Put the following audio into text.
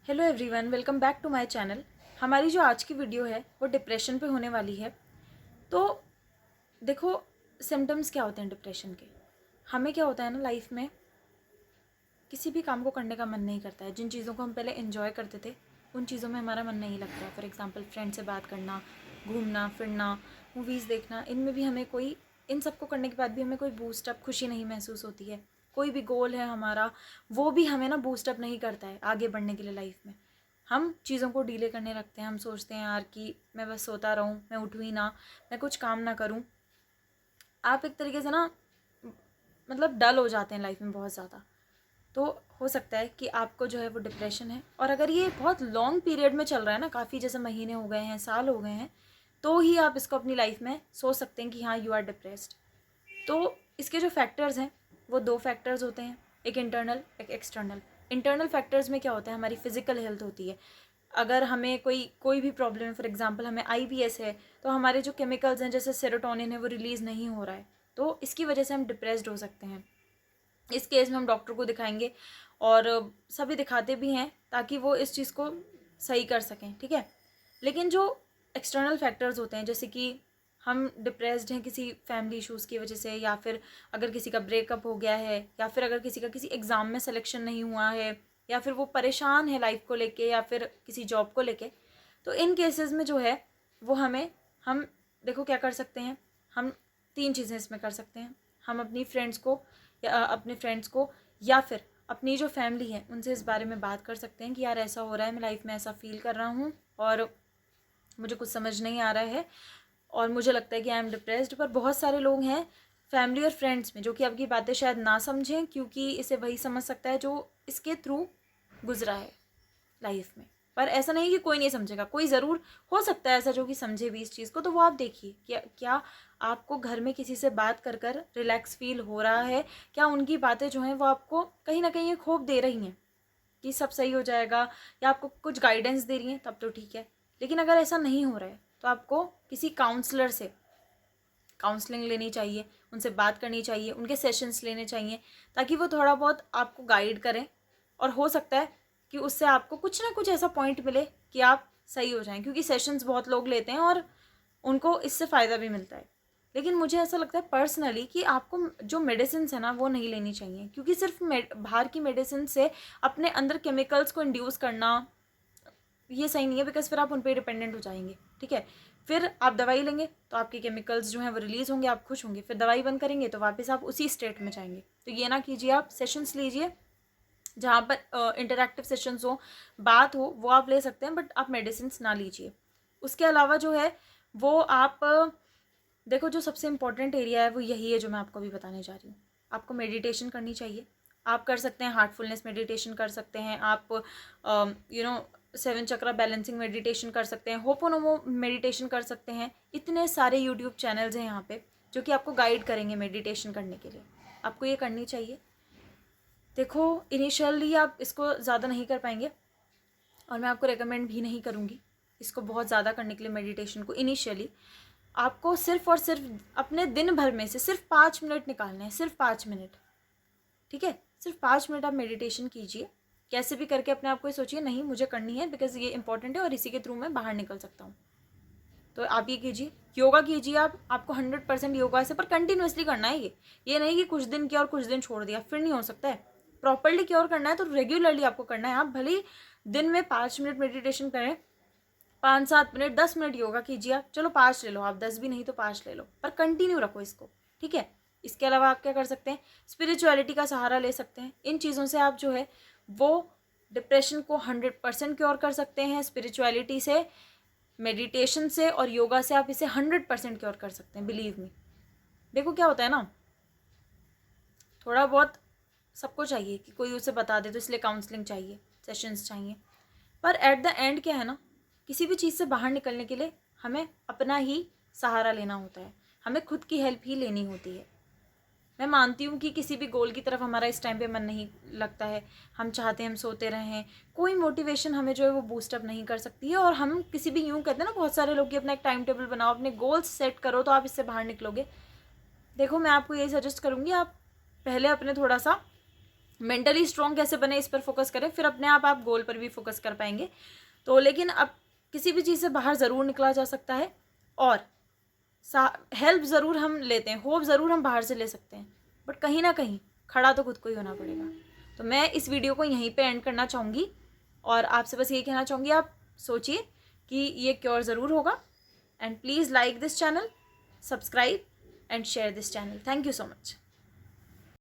Hello everyone, welcome back to my channel. हमारी जो आज की वीडियो है वो डिप्रेशन पे होने वाली है। तो देखो, सिम्टम्स क्या होते हैं डिप्रेशन के। हमें क्या होता है ना, लाइफ में किसी भी काम को करने का मन नहीं करता है। जिन चीज़ों को हम पहले एंजॉय करते थे उन चीज़ों में हमारा मन नहीं लगता है। फॉर एग्जांपल, फ्रेंड से बात करना, घूमना फिरना, मूवीज़ देखना, इनमें भी हमें कोई, इन सब को करने के बाद भी हमें कोई बूस्ट अप, खुशी नहीं महसूस होती है। कोई भी गोल है हमारा, वो भी हमें ना बूस्ट अप नहीं करता है आगे बढ़ने के लिए लाइफ में। हम चीज़ों को डीले करने लगते हैं। हम सोचते हैं यार कि मैं बस सोता रहूँ, मैं उठूँ ही ना, मैं कुछ काम ना करूँ। आप एक तरीके से ना, मतलब डल हो जाते हैं लाइफ में बहुत ज़्यादा। तो हो सकता है कि आपको जो है वो डिप्रेशन है। और अगर ये बहुत लॉन्ग पीरियड में चल रहा है ना, काफ़ी जैसे महीने हो गए हैं, साल हो गए हैं, तो ही आप इसको अपनी लाइफ में सोच सकते हैं कि हाँ, यू आर डिप्रेस्ड। तो इसके जो फैक्टर्स हैं वो दो फैक्टर्स होते हैं, एक इंटरनल, एक एक्सटर्नल। इंटरनल फैक्टर्स में क्या होता है, हमारी फिजिकल हेल्थ होती है। अगर हमें कोई कोई भी प्रॉब्लम है, फॉर एग्जांपल हमें आईबीएस है, तो हमारे जो केमिकल्स हैं जैसे सेरोटोनिन है वो रिलीज़ नहीं हो रहा है, तो इसकी वजह से हम डिप्रेस्ड हो सकते हैं। इस केस में हम डॉक्टर को दिखाएंगे, और सभी दिखाते भी हैं ताकि वो इस चीज़ को सही कर सकें, ठीक है। लेकिन जो एक्सटर्नल फैक्टर्स होते हैं, जैसे कि हम डिप्रेस्ड हैं किसी फैमिली इश्यूज़ की वजह से, या फिर अगर किसी का ब्रेकअप हो गया है, या फिर अगर किसी का किसी एग्ज़ाम में सिलेक्शन नहीं हुआ है, या फिर वो परेशान है लाइफ को लेके, या फिर किसी जॉब को लेके, तो इन केसेस में जो है वो हम देखो क्या कर सकते हैं। हम तीन चीज़ें इसमें कर सकते हैं। हम अपने फ्रेंड्स को या फिर अपनी जो फैमिली है उनसे इस बारे में बात कर सकते हैं कि यार ऐसा हो रहा है, मैं लाइफ में ऐसा फील कर रहा हूँ और मुझे कुछ समझ नहीं आ रहा है और मुझे लगता है कि आई एम डिप्रेस्ड। पर बहुत सारे लोग हैं फैमिली और फ्रेंड्स में जो कि आपकी बातें शायद ना समझें, क्योंकि इसे वही समझ सकता है जो इसके थ्रू गुजरा है लाइफ में। पर ऐसा नहीं कि कोई नहीं समझेगा, कोई ज़रूर हो सकता है ऐसा जो कि समझे भी इस चीज़ को। तो वो आप देखिए, क्या आपको घर में किसी से बात कर कर रिलैक्स फील हो रहा है? क्या उनकी बातें जो हैं वो आपको कहीं ना कहीं एक होप दे रही हैं कि सब सही हो जाएगा, या आपको कुछ गाइडेंस दे रही हैं? तब तो ठीक है। लेकिन अगर ऐसा नहीं हो रहा है तो आपको किसी काउंसलर से काउंसलिंग लेनी चाहिए, उनसे बात करनी चाहिए, उनके सेशंस लेने चाहिए, ताकि वो थोड़ा बहुत आपको गाइड करें। और हो सकता है कि उससे आपको कुछ ना कुछ ऐसा पॉइंट मिले कि आप सही हो जाएं, क्योंकि सेशंस बहुत लोग लेते हैं और उनको इससे फ़ायदा भी मिलता है। लेकिन मुझे ऐसा लगता है पर्सनली कि आपको जो मेडिसिन है ना वो नहीं लेनी चाहिए, क्योंकि सिर्फ बाहर की मेडिसिन से अपने अंदर केमिकल्स को इंड्यूस करना ये सही नहीं है, बिकॉज फिर आप उन पर डिपेंडेंट हो जाएंगे, ठीक है। फिर आप दवाई लेंगे तो आपके केमिकल्स जो हैं वो रिलीज होंगे, आप खुश होंगे, फिर दवाई बंद करेंगे तो वापस आप उसी स्टेट में जाएंगे। तो ये ना कीजिए। आप सेशंस लीजिए जहाँ पर इंटरैक्टिव सेशंस हो, बात हो, वो आप ले सकते हैं, बट आप मेडिसिन ना लीजिए। उसके अलावा जो है वो आप देखो, जो सबसे इम्पोर्टेंट एरिया है वो यही है जो मैं आपको अभी बताने जा रही हूँ। आपको मेडिटेशन करनी चाहिए। आप कर सकते हैं हार्टफुलनेस मेडिटेशन कर सकते हैं, आप सेवन चक्रा बैलेंसिंग मेडिटेशन कर सकते हैं, होपोनोमो मेडिटेशन कर सकते हैं। इतने सारे यूट्यूब चैनल्स हैं यहाँ पे जो कि आपको गाइड करेंगे मेडिटेशन करने के लिए। आपको ये करनी चाहिए। देखो, इनिशियली आप इसको ज़्यादा नहीं कर पाएंगे और मैं आपको रेकमेंड भी नहीं करूँगी इसको बहुत ज़्यादा करने के लिए। मेडिटेशन को इनिशियली आपको सिर्फ और सिर्फ अपने दिन भर में से सिर्फ 5 मिनट निकालने हैं, सिर्फ 5 मिनट, ठीक है। सिर्फ 5 मिनट आप मेडिटेशन कीजिए। कैसे भी करके अपने आप को सोचिए नहीं मुझे करनी है, बिकॉज ये इंपॉर्टेंट है और इसी के थ्रू मैं बाहर निकल सकता हूँ। तो आप ये कीजिए। योगा कीजिए। आपको 100% योगा से, पर कंटिन्यूसली करना है। ये नहीं कि कुछ दिन किया और कुछ दिन छोड़ दिया, फिर नहीं हो सकता है। प्रॉपरली क्योर करना है तो रेगुलरली आपको करना है। आप भले ही दिन में 5 मिनट मेडिटेशन करें, 5-7 मिनट, 10 मिनट योगा कीजिए। आप चलो 5 ले लो, आप 10 भी नहीं तो 5 ले लो, पर कंटिन्यू रखो इसको, ठीक है। इसके अलावा आप क्या कर सकते हैं, स्पिरिचुअलिटी का सहारा ले सकते हैं। इन चीज़ों से आप जो है वो डिप्रेशन को 100% क्योर कर सकते हैं। स्पिरिचुअलिटी से, मेडिटेशन से और योगा से आप इसे 100% क्योर कर सकते हैं, बिलीव मी। देखो क्या होता है ना, थोड़ा बहुत सबको चाहिए कि कोई उसे बता दे, तो इसलिए काउंसलिंग चाहिए, सेशंस चाहिए। पर एट द एंड क्या है ना, किसी भी चीज़ से बाहर निकलने के लिए हमें अपना ही सहारा लेना होता है, हमें खुद की हेल्प ही लेनी होती है। मैं मानती हूँ कि किसी भी गोल की तरफ हमारा इस टाइम पे मन नहीं लगता है, हम चाहते हैं हम सोते रहें, कोई मोटिवेशन हमें जो है वो बूस्टअप नहीं कर सकती है। और हम किसी भी, यूँ कहते हैं ना बहुत सारे लोग कि अपना एक टाइम टेबल बनाओ, अपने गोल्स सेट करो, तो आप इससे बाहर निकलोगे। देखो, मैं आपको यही सजेस्ट करूँगी, आप पहले अपने थोड़ा सा मेंटली स्ट्रॉन्ग कैसे बने इस पर फोकस करें, फिर अपने आप गोल पर भी फोकस कर पाएंगे। तो लेकिन अब किसी भी चीज़ से बाहर ज़रूर निकला जा सकता है, और हेल्प ज़रूर हम लेते हैं, होप ज़रूर हम बाहर से ले सकते हैं, बट कहीं ना कहीं खड़ा तो खुद को ही होना पड़ेगा। तो मैं इस वीडियो को यहीं पे एंड करना चाहूँगी, और आपसे बस यही कहना चाहूँगी, आप सोचिए कि ये क्योर ज़रूर होगा। And please like this channel, subscribe and share this channel. Thank you so much.